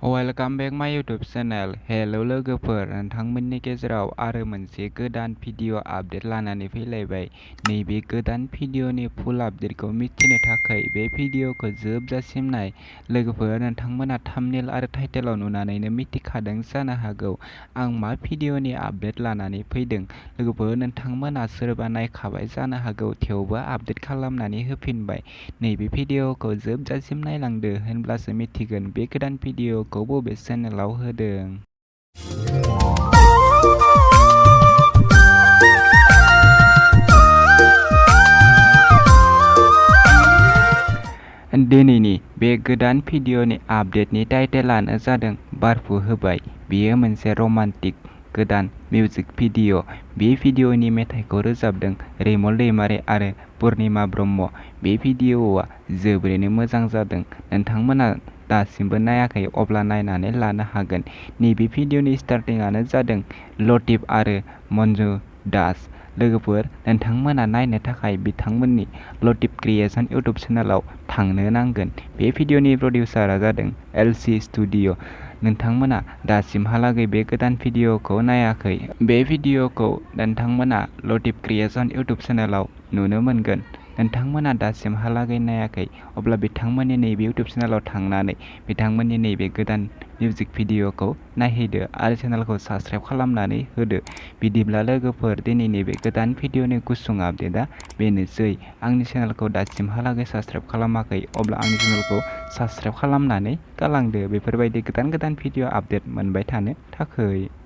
Welcome back my YouTube channel. Hello लोगोफोर, नोंथांमोननि गेजेराव आरो मोनसे गोदान भिडिअ आपडेट लानानै फैलायबाय। नैबे गोदान भिडिअनि फुल आपडेटखौ मिथिनो थाखाय बे भिडिअखौ जोबजासिम नाय। लोगोफोर, नोंथांमोना थाम्बनेल आरो टाइटेलाव नुनानैनो मिथिखादों जानो हागौ आं मा भिडिअनि आपडेट लानानै फैदों। लोगोफोर, नोंथांमोना सोरबा नायखाबाय जानो हागौ थेवबो आपडेट खालामनानै होफिनबाय। नैबे भिडिअखौ जोबजासिम नायलांदो होनब्लासो मिथिगोन बे गोदान भिडिअखौ बबे चेनेलाव होदों। दिनैनि बे गोदान भिडिअनि आपडेटनि टाइटेलानो जादों बारफु होबाय। बेयो मोनसे रमान्टिक गोदान मिउजिक भिडिअ। बे भिडिअनि मेथाइखौ रोजाबदों रैमल दैमारी आरो पुर्निमा ब्रह्म। बे भिडिअआ जोबोरैनो मोजां जादों। नोंथांमोना दासिमबो नायाखै अब्ला नायनानै लानो हागोन। नैबे भिडिअनि स्टार्टिंआनो जादों लतीफ आरो मन्जु दास। लोगोफोर, नोंथांमोना नायनो थाखाय बिथांमोननि लतीफ क्रिएशन इउट्युब चेनेलाव थांनो नांगोन। बे भिडिअनि प्रडिउसारआ जादों एलसी स्टुडिअ। नोंथांमोना दासिमहालागै बे गोदान भिडिअखौ नायाखै। बे भिडिअखौ नोंथांमोना लतीफ क्रिएशन इउट्युब चेनेलाव नुनो मोनगोन। नोंथांमोना दासिमहालागै नायाखै अब्ला बिथांमोननि नैबे इउट्युब चेनेलाव थांनानै बिथांमोननि नैबे गोदान मिउजिक भिडिअखौ नायहैदो आरो चेनेलखौ साबस्क्राइब खालामनानै होदो। बिदिब्ला लोगोफोर, दिनैनि बे गोदान भिडिअनि गुसुं आपडेटआ बेनोसै। आंनि चेनेलखौ दासिमहालागै साबस्क्राइब खालामाखै अब्ला आंनि चेनेलखौ साबस्क्राइब खालामनानै गालांदो बेफोरबायदि गोदान भिडिअ आपडेट मोनबाय थानो थाखै।